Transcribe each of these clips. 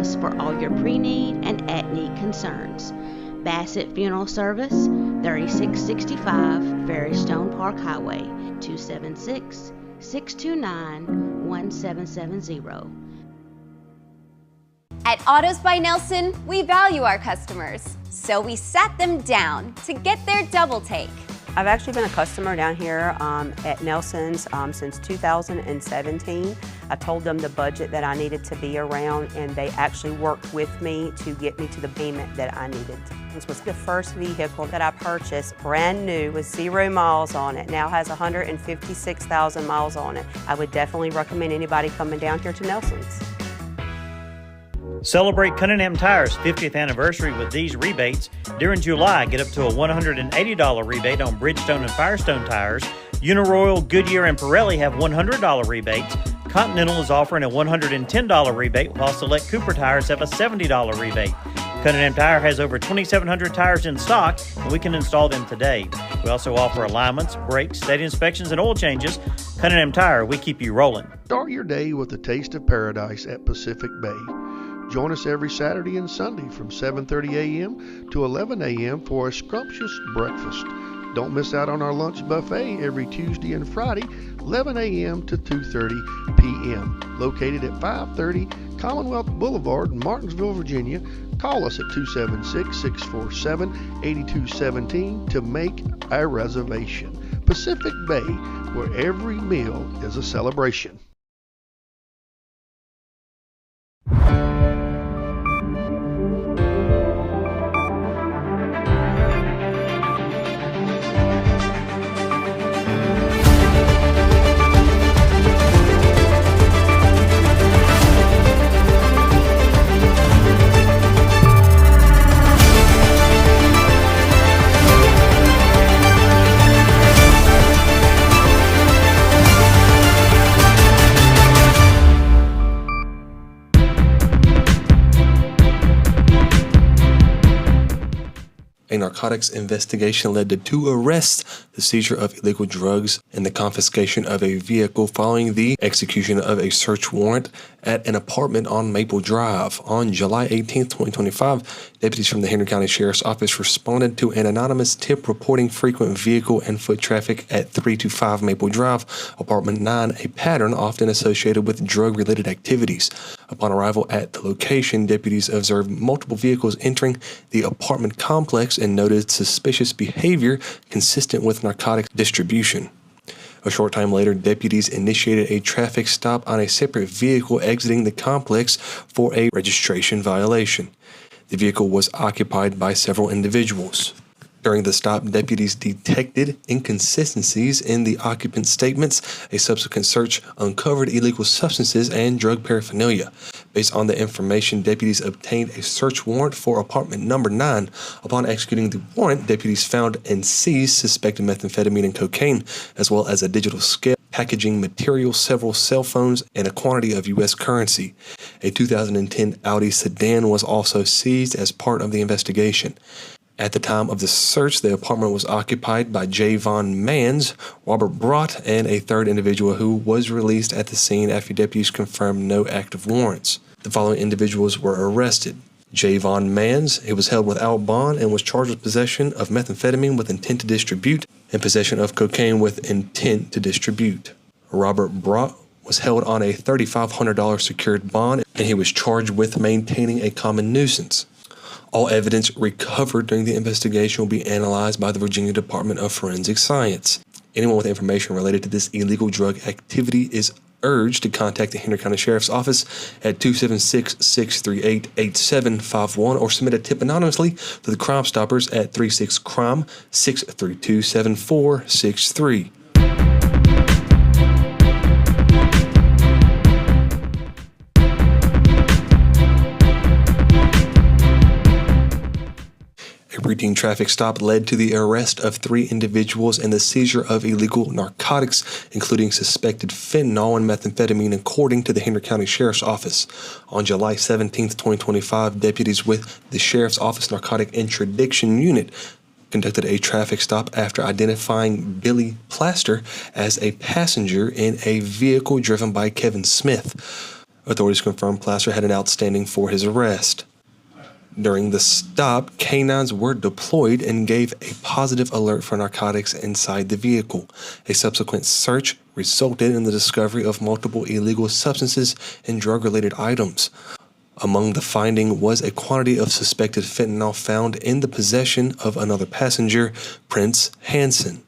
Service for all your pre-need and at-need concerns. Bassett Funeral Service, 3665 Ferrystone Park Highway, 276-629-1770. At Autos by Nelson, we value our customers, so we sat them down to get their double take. I've actually been a customer down here at Nelson's since 2017. I told them the budget that I needed to be around, and they actually worked with me to get me to the payment that I needed. This was the first vehicle that I purchased, brand new with 0 miles on it. Now has 156,000 miles on it. I would definitely recommend anybody coming down here to Nelson's. Celebrate Cunningham Tire's 50th anniversary with these rebates. During July, get up to a $180 rebate on Bridgestone and Firestone tires. Uniroyal, Goodyear, and Pirelli have $100 rebates. Continental is offering a $110 rebate, while select Cooper tires have a $70 rebate. Cunningham Tire has over 2,700 tires in stock, and we can install them today. We also offer alignments, brakes, steady inspections, and oil changes. Cunningham Tire, we keep you rolling. Start your day with a taste of paradise at Pacific Bay. Join us every Saturday and Sunday from 7:30 a.m. to 11 a.m. for a scrumptious breakfast. Don't miss out on our lunch buffet every Tuesday and Friday, 11 a.m. to 2:30 p.m. Located at 530 Commonwealth Boulevard, Martinsville, Virginia. Call us at 276-647-8217 to make a reservation. Pacific Bay, where every meal is a celebration. A narcotics investigation led to 2 arrests, the seizure of illegal drugs, and the confiscation of a vehicle following the execution of a search warrant at an apartment on Maple Drive. On July 18, 2025, deputies from the Henry County Sheriff's Office responded to an anonymous tip reporting frequent vehicle and foot traffic at 325 Maple Drive, Apartment 9, a pattern often associated with drug-related activities. Upon arrival at the location, deputies observed multiple vehicles entering the apartment complex and noted suspicious behavior consistent with narcotics distribution. A short time later, deputies initiated a traffic stop on a separate vehicle exiting the complex for a registration violation. The vehicle was occupied by several individuals. During the stop, deputies detected inconsistencies in the occupant's statements. A subsequent search uncovered illegal substances and drug paraphernalia. Based on the information, deputies obtained a search warrant for apartment number 9. Upon executing the warrant, deputies found and seized suspected methamphetamine and cocaine, as well as a digital scale, packaging material, several cell phones, and a quantity of U.S. currency. A 2010 Audi sedan was also seized as part of the investigation. At the time of the search, the apartment was occupied by Javon Mans, Robert Brott, and a third individual who was released at the scene after deputies confirmed no active warrants. The following individuals were arrested. Javon Mans, he was held without bond and was charged with possession of methamphetamine with intent to distribute and possession of cocaine with intent to distribute. Robert Brott was held on a $3,500 secured bond, and he was charged with maintaining a common nuisance. All evidence recovered during the investigation will be analyzed by the Virginia Department of Forensic Science. Anyone with information related to this illegal drug activity is urged to contact the Henry County Sheriff's Office at 276-638-8751 or submit a tip anonymously to the Crime Stoppers at 36-CRIME 632-7463. A routine traffic stop led to the arrest of 3 individuals and the seizure of illegal narcotics, including suspected fentanyl and methamphetamine, according to the Henry County Sheriff's Office. On July 17, 2025, deputies with the Sheriff's Office Narcotic Interdiction Unit conducted a traffic stop after identifying Billy Plaster as a passenger in a vehicle driven by Kevin Smith. Authorities confirmed Plaster had an outstanding for his arrest. During the stop, canines were deployed and gave a positive alert for narcotics inside the vehicle. A subsequent search resulted in the discovery of multiple illegal substances and drug-related items. Among the finding was a quantity of suspected fentanyl found in the possession of another passenger, Prince Hansen.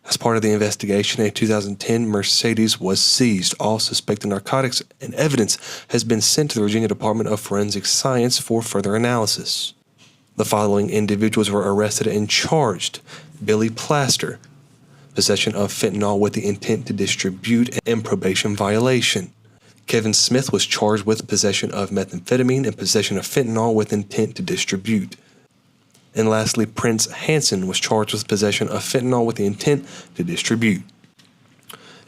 As part of the investigation, a 2010 Mercedes was seized. All suspected narcotics and evidence has been sent to the Virginia Department of Forensic Science for further analysis. The following individuals were arrested and charged: Billy Plaster, possession of fentanyl with the intent to distribute, and probation violation. Kevin Smith was charged with possession of methamphetamine and possession of fentanyl with intent to distribute. And lastly, Prince Hansen was charged with possession of fentanyl with the intent to distribute.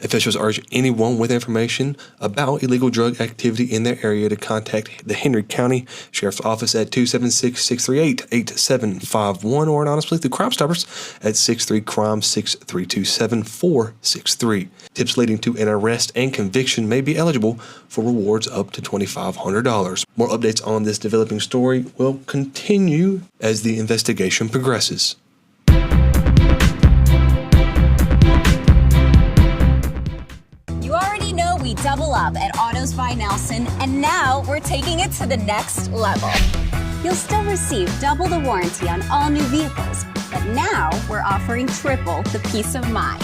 Officials urge anyone with information about illegal drug activity in their area to contact the Henry County Sheriff's Office at 276-638-8751 or anonymously through Crime Stoppers at 63-CRIME-632-7463. Tips leading to an arrest and conviction may be eligible for rewards up to $2,500. More updates on this developing story will continue as the investigation progresses. We double up at Autos by Nelson, and now we're taking it to the next level. You'll still receive double the warranty on all new vehicles, but now we're offering triple the peace of mind.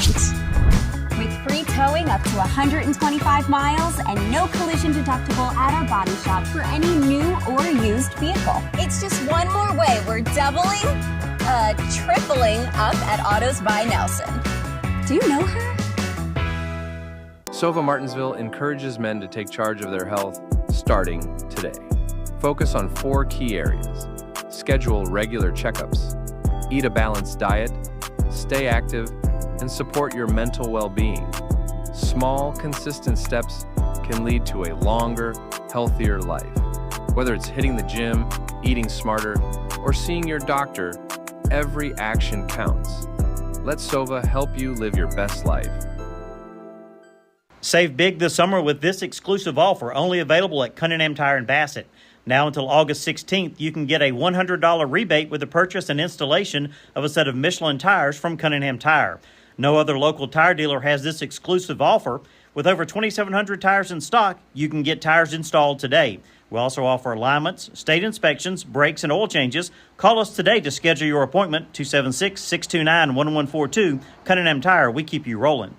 With free towing up to 125 miles and no collision deductible at our body shop for any new or used vehicle. It's just one more way we're tripling up at Autos by Nelson. Do you know her? Sova Martinsville encourages men to take charge of their health starting today. Focus on 4 key areas: schedule regular checkups, eat a balanced diet, stay active, and support your mental well-being. Small, consistent steps can lead to a longer, healthier life. Whether it's hitting the gym, eating smarter, or seeing your doctor, every action counts. Let Sova help you live your best life. Save big this summer with this exclusive offer, only available at Cunningham Tire in Bassett. Now until August 16th, you can get a $100 rebate with the purchase and installation of a set of Michelin tires from Cunningham Tire. No other local tire dealer has this exclusive offer. With over 2,700 tires in stock, you can get tires installed today. We also offer alignments, state inspections, brakes, and oil changes. Call us today to schedule your appointment, 276-629-1142. Cunningham Tire, we keep you rolling.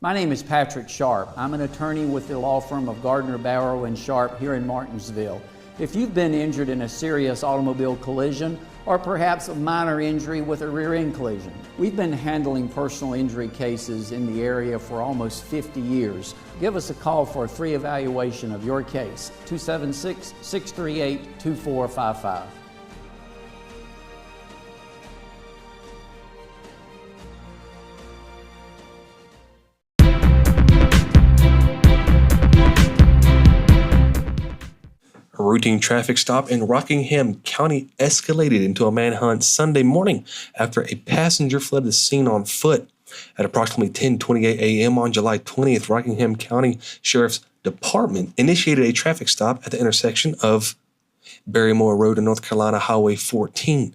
My name is Patrick Sharp. I'm an attorney with the law firm of Gardner, Barrow & Sharp here in Martinsville. If you've been injured in a serious automobile collision or perhaps a minor injury with a rear end collision, we've been handling personal injury cases in the area for almost 50 years. Give us a call for a free evaluation of your case, 276-638-2455. A routine traffic stop in Rockingham County escalated into a manhunt Sunday morning after a passenger fled the scene on foot. At approximately 10:28 a.m. on July 20th, Rockingham County Sheriff's Department initiated a traffic stop at the intersection of Barrymore Road and North Carolina Highway 14.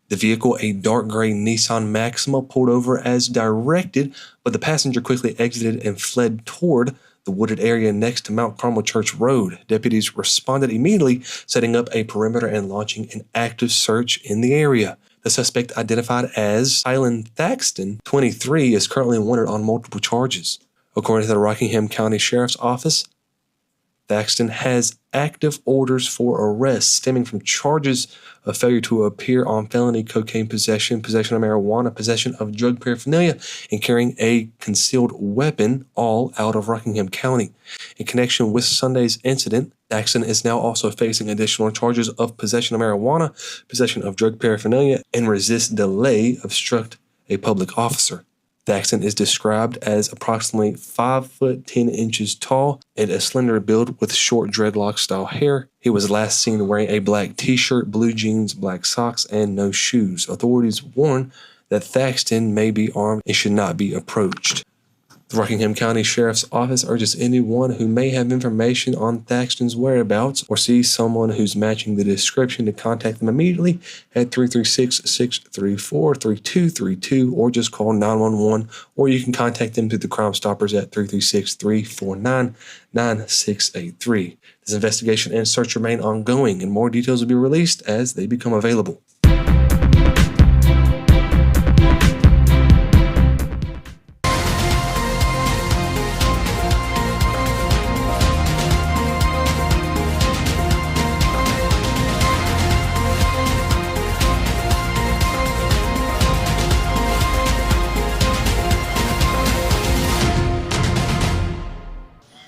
The vehicle, a dark gray Nissan Maxima, pulled over as directed, but the passenger quickly exited and fled toward the wooded area next to Mount Carmel Church Road. Deputies responded immediately, setting up a perimeter and launching an active search in the area. The suspect, identified as Hyland Thaxton, 23, is currently wanted on multiple charges. According to the Rockingham County Sheriff's Office, Thaxton has active orders for arrest stemming from charges of failure to appear on felony cocaine possession, possession of marijuana, possession of drug paraphernalia, and carrying a concealed weapon, all out of Rockingham County. In connection with Sunday's incident, Thaxton is now also facing additional charges of possession of marijuana, possession of drug paraphernalia, and resist delay, obstruct a public officer. Thaxton is described as approximately 5 foot 10 inches tall and a slender build with short dreadlock-style hair. He was last seen wearing a black t-shirt, blue jeans, black socks, and no shoes. Authorities warn that Thaxton may be armed and should not be approached. The Rockingham County Sheriff's Office urges anyone who may have information on Thaxton's whereabouts or sees someone who's matching the description to contact them immediately at 336-634-3232 or just call 911, or you can contact them through the Crime Stoppers at 336-349-9683. This investigation and search remain ongoing, and more details will be released as they become available.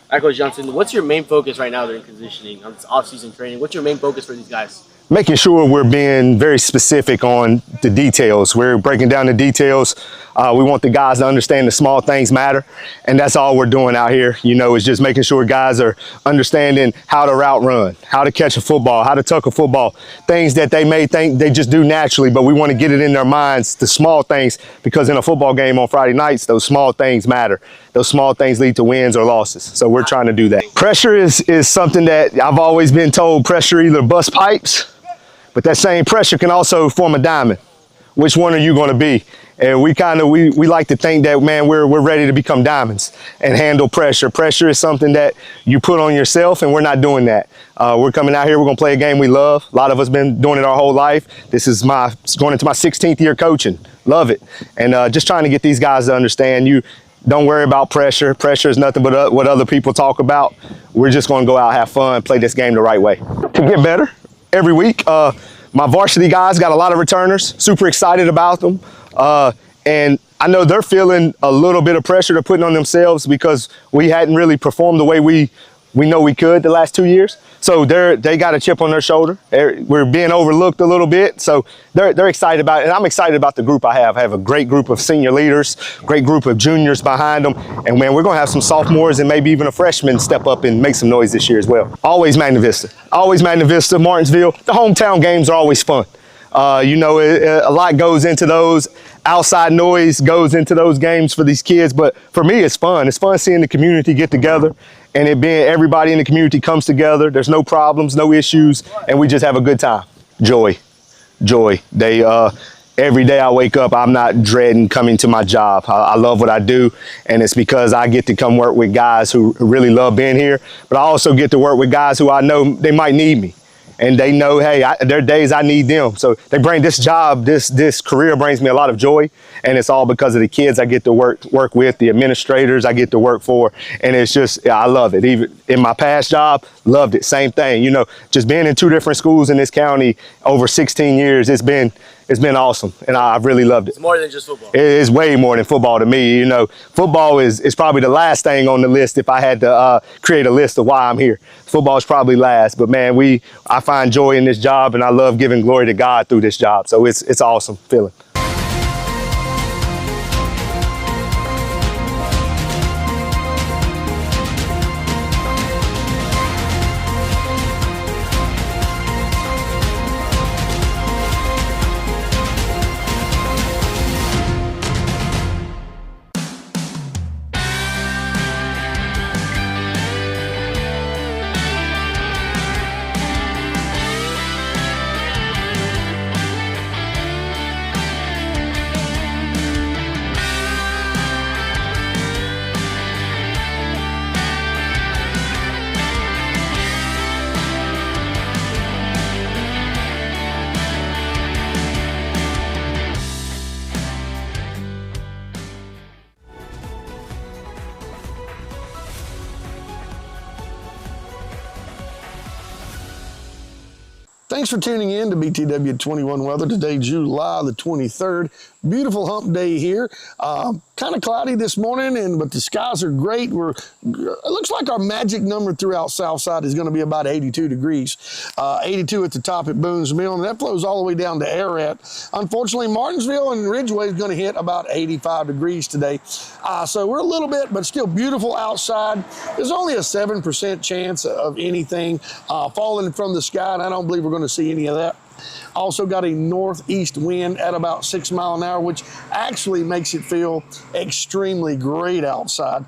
All right, Coach Johnson, what's your main focus right now during conditioning on this off-season training? What's your main focus for these guys? Making sure we're being very specific on the details. We're breaking down the details. We want the guys to understand the small things matter, and that's all we're doing out here. You know, is just making sure guys are understanding how to route run, how to catch a football, how to tuck a football, things that they may think they just do naturally, but we want to get it in their minds, the small things, because in a football game on Friday nights, those small things matter. Those small things lead to wins or losses, so we're trying to do that. Pressure is something that I've always been told, pressure either busts pipes, but that same pressure can also form a diamond. Which one are you going to be? And we like to think that, man, we're ready to become diamonds and handle pressure. Pressure is something that you put on yourself, and we're not doing that. We're coming out here, we're going to play a game we love. A lot of us been doing it our whole life. This is going into my 16th year coaching. Love it. And just trying to get these guys to understand, you don't worry about pressure. Pressure is nothing but what other people talk about. We're just going to go out, have fun, play this game the right way. To get better every week, my varsity guys got a lot of returners, super excited about them. And I know they're feeling a little bit of pressure they're putting on themselves because we hadn't really performed the way we know we could the last 2 years. So they got a chip on their shoulder. We're being overlooked a little bit. So they're excited about it. And I'm excited about the group I have. I have a great group of senior leaders, great group of juniors behind them. And man, we're going to have some sophomores and maybe even a freshman step up and make some noise this year as well. Always Magna Vista, Martinsville. The hometown games are always fun. You know, a lot goes into those. Outside noise goes into those games for these kids, but for me, it's fun. It's fun seeing the community get together, and it being everybody in the community comes together. There's no problems, no issues, and we just have a good time. Joy. Every day I wake up, I'm not dreading coming to my job. I love what I do, and it's because I get to come work with guys who really love being here, but I also get to work with guys who I know they might need me. And they know, hey, there are days I need them. So they bring this job, this career brings me a lot of joy. And it's all because of the kids I get to work with, the administrators I get to work for. And it's just, I love it. Even in my past job, loved it. Same thing. You know, just being in 2 different schools in this county over 16 years, it's been awesome, and I've really loved it. It's more than just football. It is way more than football to me. You know, football is probably the last thing on the list if I had to create a list of why I'm here. Football is probably last, but man, I find joy in this job, and I love giving glory to God through this job. So it's an awesome feeling. Thanks for tuning in to BTW21 Weather. Today, July the 23rd. Beautiful hump day here. Kind of cloudy this morning, but the skies are great. It looks like our magic number throughout Southside is going to be about 82 degrees. 82 at the top at Boone's Mill, and that flows all the way down to Ararat. Unfortunately, Martinsville and Ridgeway is going to hit about 85 degrees today. So we're a little bit, but still beautiful outside. There's only a 7% chance of anything falling from the sky, and I don't believe we're going to see any of that. Also got a northeast wind at about 6 miles an hour, which actually makes it feel extremely great outside.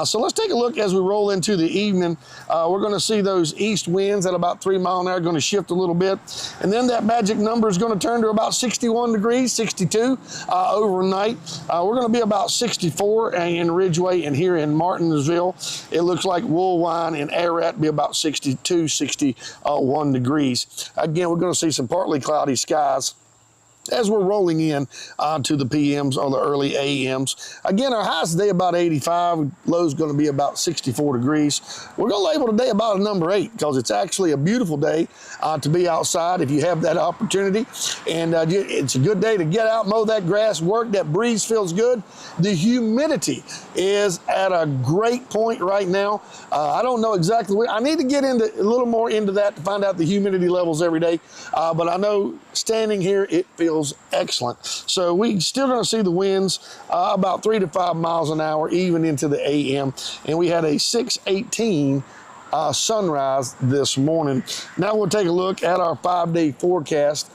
So let's take a look as we roll into the evening. We're going to see those east winds at about 3 miles an hour going to shift a little bit. And then that magic number is going to turn to about 61 degrees, 62 overnight. We're going to be about 64 in Ridgeway, and here in Martinsville, it looks like Woolwine and Ararat be about 62, 61 degrees. Again, we're going to see some partly cloudy skies as we're rolling in to the PMs or the early AMs. Again, our highs today about 85, low's going to be about 64 degrees. We're going to label today about a number 8 because it's actually a beautiful day to be outside if you have that opportunity. And it's a good day to get out, mow that grass, work. That breeze feels good. The humidity is at a great point right now. I don't know exactly where. I need to get into a little more into that to find out the humidity levels every day. But I know standing here, it feels excellent. So we still going to see the winds about 3 to 5 miles an hour, even into the AM. And we had a 6:18 sunrise this morning. Now we'll take a look at our 5-day forecast.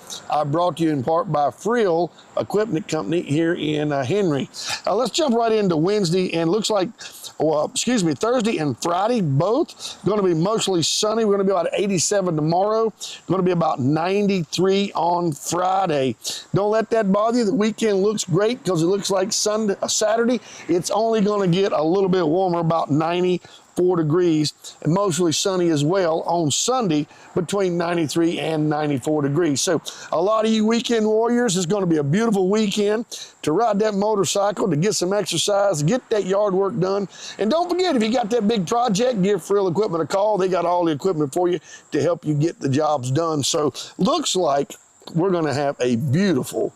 Brought to you in part by Frill Equipment Company here in Henry. Let's jump right into Wednesday, and looks like, Thursday and Friday, both going to be mostly sunny. We're going to be about 87 tomorrow. Going to be about 93 on Friday. Don't let that bother you. The weekend looks great because it looks like Saturday. It's only going to get a little bit warmer, about 94 degrees, and mostly sunny as well on Sunday, between 93 and 94 degrees. So a lot of you weekend warriors, it's going to be a beautiful weekend to ride that motorcycle, to get some exercise, get that yard work done. And don't forget, if you got that big project, give Frill Equipment a call. They got all the equipment for you to help you get the jobs done. So looks like we're going to have a beautiful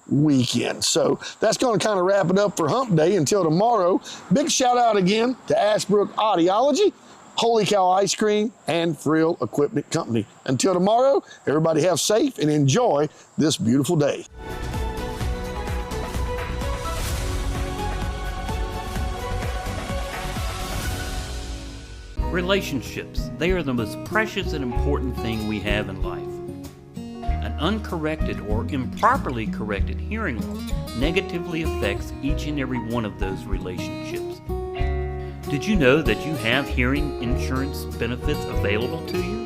weekend. So that's going to kind of wrap it up for Hump Day until tomorrow. Big shout out again to Ashbrook Audiology, Holy Cow Ice Cream, and Frill Equipment Company. Until tomorrow, everybody have safe and enjoy this beautiful day. Relationships, they are the most precious and important thing we have in life. An uncorrected or improperly corrected hearing loss negatively affects each and every one of those relationships. Did you know that you have hearing insurance benefits available to you?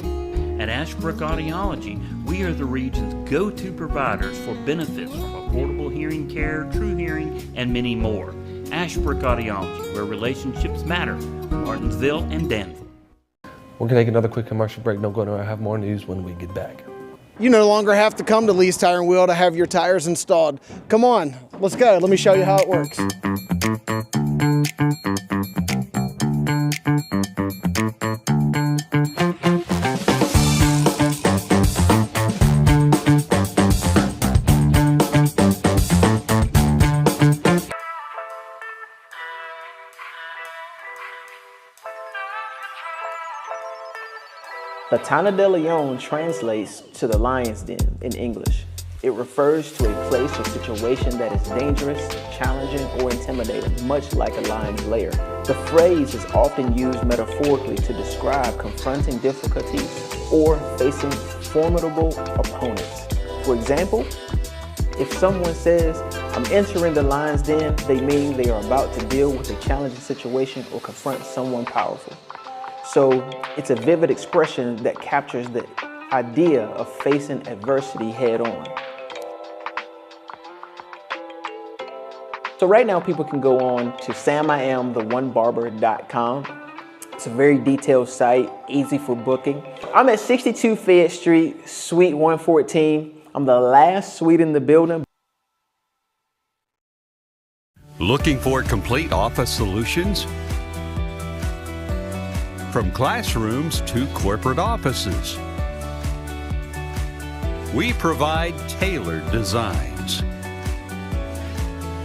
At Ashbrook Audiology, we are the region's go-to providers for benefits from affordable hearing care, true hearing, and many more. Ashbrook Audiology, where relationships matter, Martinsville and Danville. We're going to take another quick commercial break. Don't go anywhere. I have more news when we get back. You no longer have to come to Lee's Tire and Wheel to have your tires installed. Come on, let's go. Let me show you how it works. The Tana de Leon translates to the lion's den in English. It refers to a place or situation that is dangerous, challenging, or intimidating, much like a lion's lair. The phrase is often used metaphorically to describe confronting difficulties or facing formidable opponents. For example, if someone says, "I'm entering the lion's den," they mean they are about to deal with a challenging situation or confront someone powerful. So it's a vivid expression that captures the idea of facing adversity head on. So right now people can go on to samiamtheonebarber.com. It's a very detailed site, easy for booking. I'm at 62 Fayette Street, Suite 114. I'm the last suite in the building. Looking for complete office solutions? From classrooms to corporate offices, we provide tailored designs.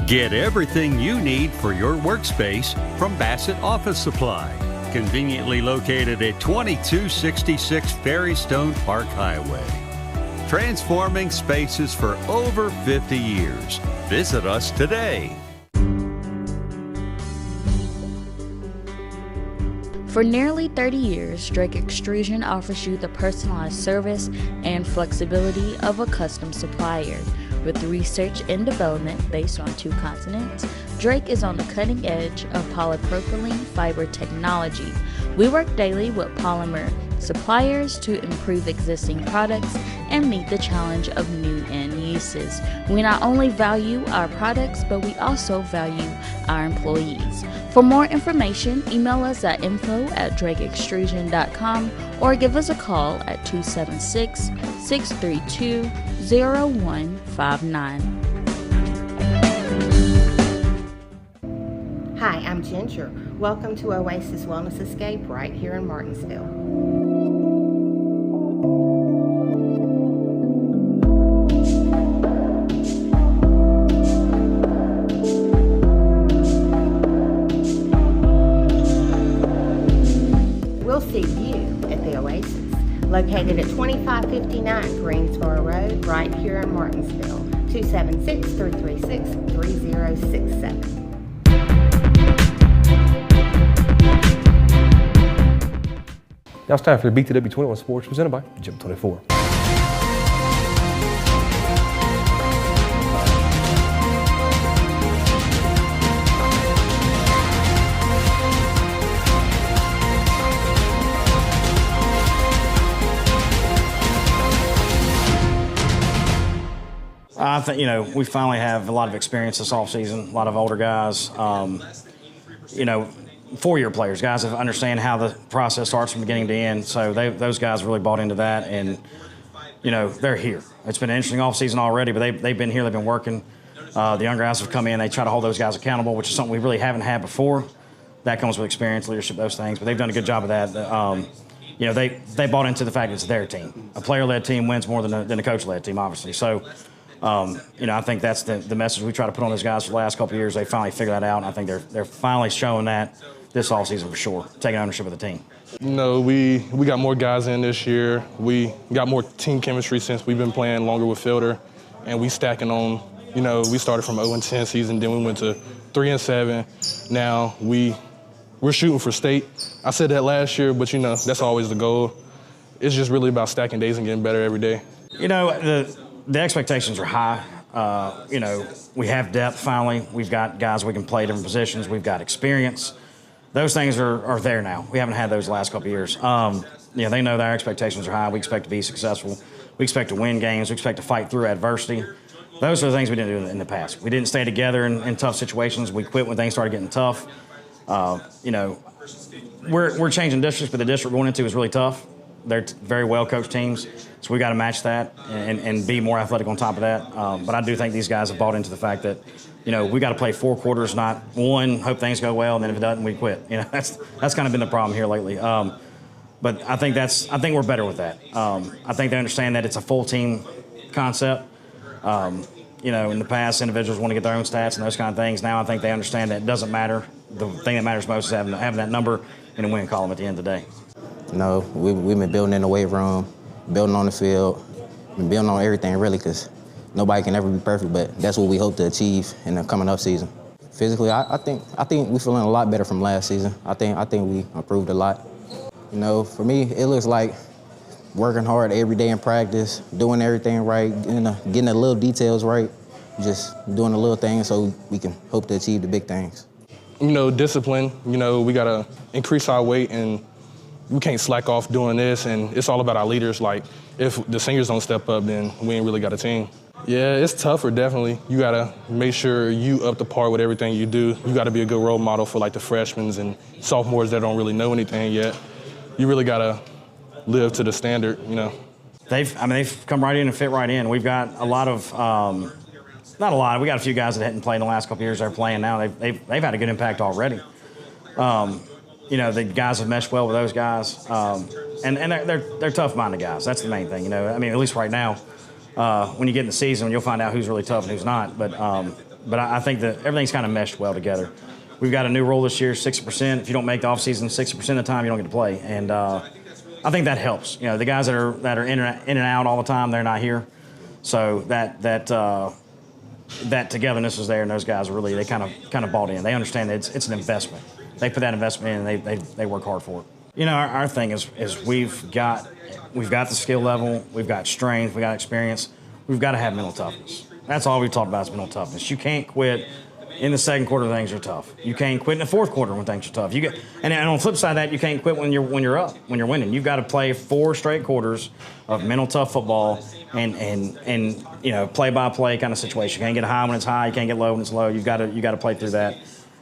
Get everything you need for your workspace from Bassett Office Supply, conveniently located at 2266 Ferrystone Park Highway. Transforming spaces for over 50 years. Visit us today. For nearly 30 years, Drake Extrusion offers you the personalized service and flexibility of a custom supplier. With research and development based on 2 continents, Drake is on the cutting edge of polypropylene fiber technology. We work daily with polymer suppliers to improve existing products and meet the challenge of new end uses. We not only value our products, but we also value our employees. For more information, email us at info@drakeextrusion.com or give us a call at 276-632-0159. Hi, I'm Ginger. Welcome to Oasis Wellness Escape right here in Martinsville. We'll see you at the Oasis, located at 2559 Greensboro Road, right here in Martinsville, 276-336-3067. Now it's time for BTW21 Sports, presented by Gym 24. I think, we finally have a lot of experience this offseason, a lot of older guys, 4-year players, guys that understand how the process starts from beginning to end. So those guys really bought into that, and, they're here. It's been an interesting offseason already, but they've been here, they've been working. The young guys have come in, they try to hold those guys accountable, which is something we really haven't had before. That comes with experience, leadership, those things, but they've done a good job of that. They bought into the fact it's their team. A player-led team wins more than a coach-led team, obviously. So, I think that's the message we try to put on those guys for the last couple of years. They finally figured that out, and I think they're finally showing that this offseason for sure, taking ownership of the team. We got more guys in this year. We got more team chemistry since we've been playing longer with Fielder, and we stacking on. We started from 0-10 season, then we went to 3-7. Now we're shooting for state. I said that last year, but that's always the goal. It's just really about stacking days and getting better every day. The expectations are high. We have depth finally. We've got guys we can play different positions. We've got experience. Those things are there now. We haven't had those the last couple of years. They know that our expectations are high. We expect to be successful. We expect to win games. We expect to fight through adversity. Those are the things we didn't do in the past. We didn't stay together in tough situations. We quit when things started getting tough. We're changing districts, but the district we're going into is really tough. They're very well-coached teams, so we got to match that and be more athletic on top of that. But I do think these guys have bought into the fact that, we got to play 4 quarters, not one, hope things go well, and then if it doesn't, we quit. That's kind of been the problem here lately. But I think we're better with that. I think they understand that it's a full team concept. In the past, individuals want to get their own stats and those kind of things. Now I think they understand that it doesn't matter. The thing that matters most is having that number in a win column at the end of the day. We've been building in the weight room, building on the field, been building on everything really, because nobody can ever be perfect, but that's what we hope to achieve in the coming up season. Physically, I think we're feeling a lot better from last season. I think we improved a lot. For me, it looks like working hard every day in practice, doing everything right, getting the little details right, just doing the little things so we can hope to achieve the big things. Discipline, we got to increase our weight, and we can't slack off doing this, and it's all about our leaders. Like, if the seniors don't step up, then we ain't really got a team. Yeah, it's tougher, definitely. You got to make sure you up to par with everything you do. You got to be a good role model for, the freshmen and sophomores that don't really know anything yet. You really got to live to the standard, They've come right in and fit right in. We've got a lot of, not a lot, we got a few guys that hadn't played in the last couple of years that are playing now. They've had a good impact already. The guys have meshed well with those guys, and they're tough-minded guys. That's the main thing, at least right now, when you get in the season, you'll find out who's really tough and who's not. But I think that everything's kind of meshed well together. We've got a new rule this year, 60%. If you don't make the offseason 60% of the time, you don't get to play, and I think that helps. The guys that are in and out all the time, they're not here, so that togetherness is there, and those guys really they kind of bought in. They understand that it's an investment. They put that investment in, and they work hard for it. You know, our thing is we've got the skill level, we've got strength, we got experience. We've got to have mental toughness. That's all we've talked about is mental toughness. You can't quit in the second quarter when things are tough. You can't quit in the fourth quarter when things are tough. And on the flip side of that, you can't quit when you're up, when you're winning. You've got to play 4 straight quarters of mental tough football and you know, play by play kind of situation. You can't get high when it's high. You can't get low when it's low. You got to play through that.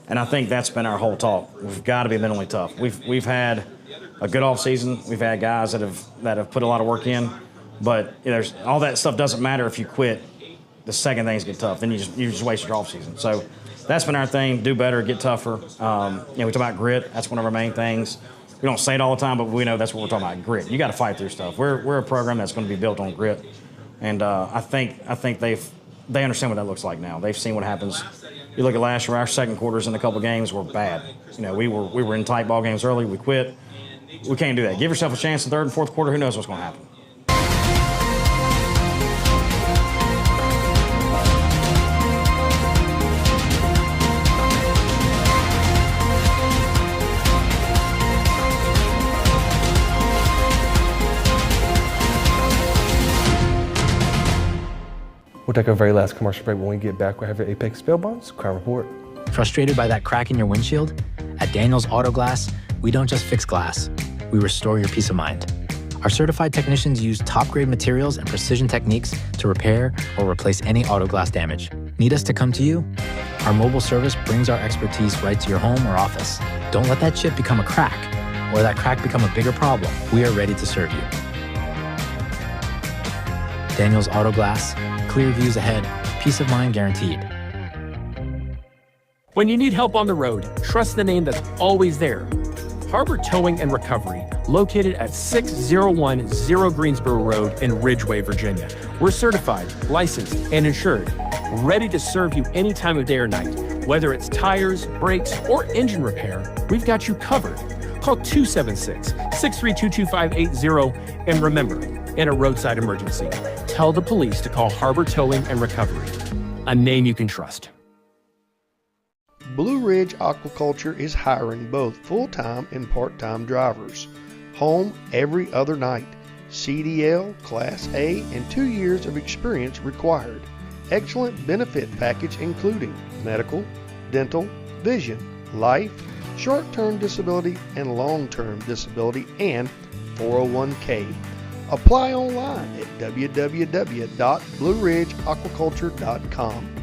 And I think that's been our whole talk. We've got to be mentally tough. We've had a good off season. We've had guys that have put a lot of work in, but you know, all that stuff doesn't matter if you quit the second things get tough. Then you just waste your off season. So that's been our thing: do better, get tougher. You know, we talk about grit. That's one of our main things. We don't say it all the time, but we know that's what we're talking about: grit. You got to fight through stuff. We're a program that's going to be built on grit, and I think they understand what that looks like now. They've seen what happens. You look at last year, our second quarters in a couple games were bad. You know, we were in tight ball games early. We quit. We can't do that. Give yourself a chance in third and fourth quarter. Who knows what's going to happen? We'll take our very last commercial break. When we get back, we'll have your Apex Bail Bonds Crime Report. Frustrated by that crack in your windshield? At Daniels Auto Glass, we don't just fix glass, we restore your peace of mind. Our certified technicians use top-grade materials and precision techniques to repair or replace any auto glass damage. Need us to come to you? Our mobile service brings our expertise right to your home or office. Don't let that chip become a crack or that crack become a bigger problem. We are ready to serve you. Daniels Auto Glass, clear views ahead, peace of mind guaranteed. When you need help on the road, trust the name that's always there. Harbor Towing and Recovery, located at 6010 Greensboro Road in Ridgeway, Virginia. We're certified, licensed, and insured, ready to serve you any time of day or night. Whether it's tires, brakes, or engine repair, we've got you covered. Call 276-632-2580, and remember, in a roadside emergency, tell the police to call Harbor Towing and Recovery, a name you can trust. Blue Ridge Aquaculture is hiring both full-time and part-time drivers. Home every other night. CDL, Class A, and 2 years of experience required. Excellent benefit package including medical, dental, vision, life, short-term disability, and long-term disability, and 401k. Apply online at www.blueridgeaquaculture.com.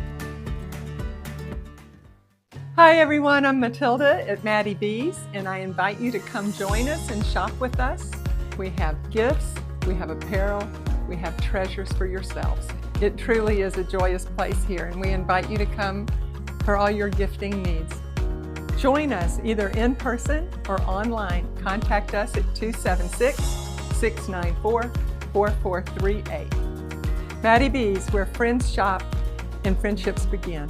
Hi everyone, I'm Matilda at Maddie B's, and I invite you to come join us and shop with us. We have gifts, we have apparel, we have treasures for yourselves. It truly is a joyous place here, and we invite you to come for all your gifting needs. Join us either in person or online. Contact us at 276-694-4438. Maddie B's, where friends shop and friendships begin.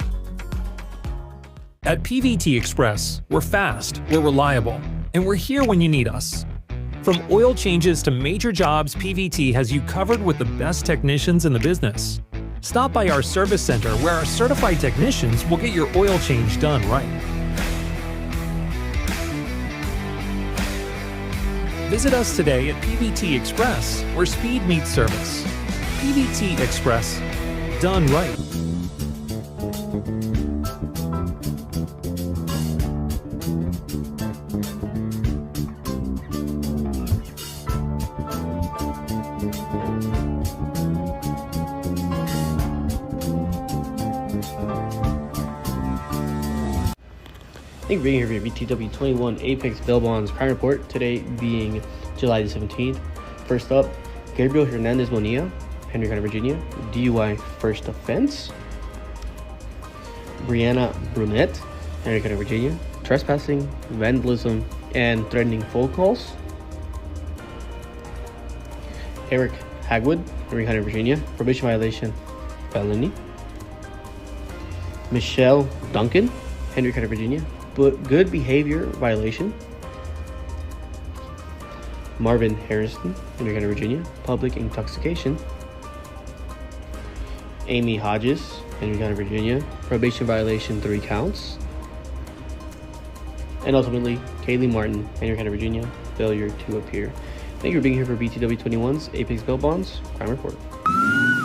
At PVT Express, we're fast, we're reliable, and we're here when you need us. From oil changes to major jobs, PVT has you covered with the best technicians in the business. Stop by our service center where our certified technicians will get your oil change done right. Visit us today at PVT Express, where speed meets service. PVT Express, done right. Thank you for being here for your BTW21 Apex Bail Bonds Crime Report, today being July the 17th. First up, Gabriel Hernandez Bonilla, Henry County, Virginia, DUI first offense. Brianna Brunette, Henry County, Virginia, trespassing, vandalism, and threatening phone calls. Eric Hagwood, Henry County, Virginia, probation violation, felony. Michelle Duncan, Henry County, Virginia, good behavior violation. Marvin Harrison, Henry County, Virginia, public intoxication. Amy Hodges, Henry County, Virginia, probation violation, 3 counts. And ultimately, Kaylee Martin, Henry County, Virginia, failure to appear. Thank you for being here for BTW21'S Apex Bail Bonds Crime Report.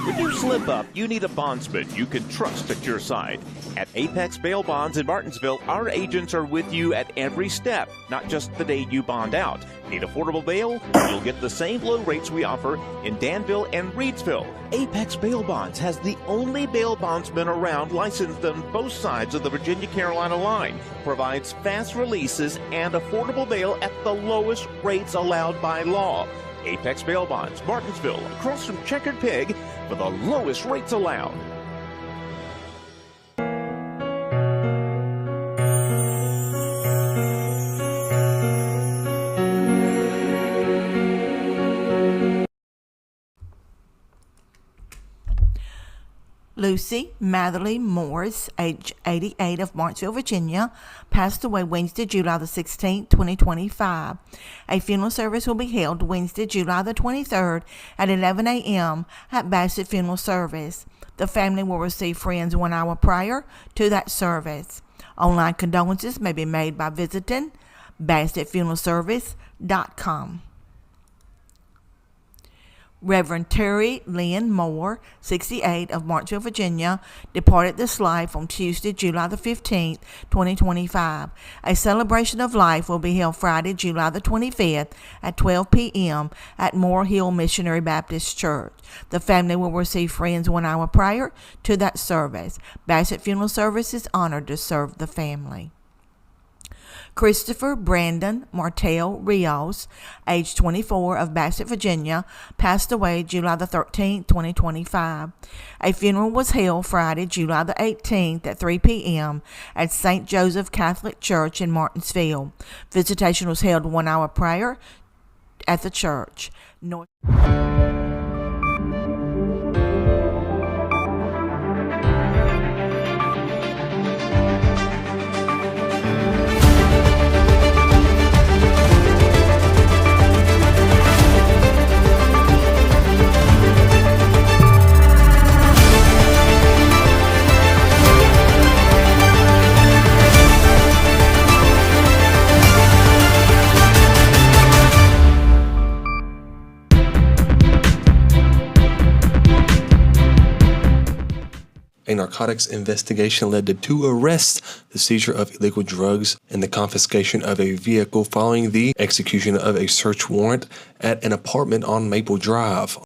When you slip up, you need a bondsman you can trust at your side. At Apex Bail Bonds in Martinsville, our agents are with you at every step, not just the day you bond out. Need affordable bail? You'll get the same low rates we offer in Danville and Reedsville. Apex Bail Bonds has the only bail bondsman around licensed on both sides of the Virginia-Carolina line. Provides fast releases and affordable bail at the lowest rates allowed by law. Apex Bail Bonds, Martinsville, across from Checkered Pig, for the lowest rates allowed. Lucy Matherly Morris, age 88, of Martinsville, Virginia, passed away Wednesday, July the 16th, 2025. A funeral service will be held Wednesday, July the 23rd at 11 a.m. at Bassett Funeral Service. The family will receive friends 1 hour prior to that service. Online condolences may be made by visiting BassettFuneralService.com. Reverend Terry Lynn Moore, 68, of Martinsville, Virginia, departed this life on Tuesday, July the 15th, 2025. A celebration of life will be held Friday, July the 25th at 12 p.m. at Moore Hill Missionary Baptist Church. The family will receive friends 1 hour prior to that service. Bassett Funeral Service is honored to serve the family. Christopher Brandon Martell Rios, age 24, of Bassett, Virginia, passed away July the 13th, 2025. A funeral was held Friday, July the 18th at 3 p.m. at St. Joseph Catholic Church in Martinsville. Visitation was held 1 hour prior at the church. A narcotics investigation led to 2 arrests, the seizure of illegal drugs, and the confiscation of a vehicle following the execution of a search warrant at an apartment on Maple Drive.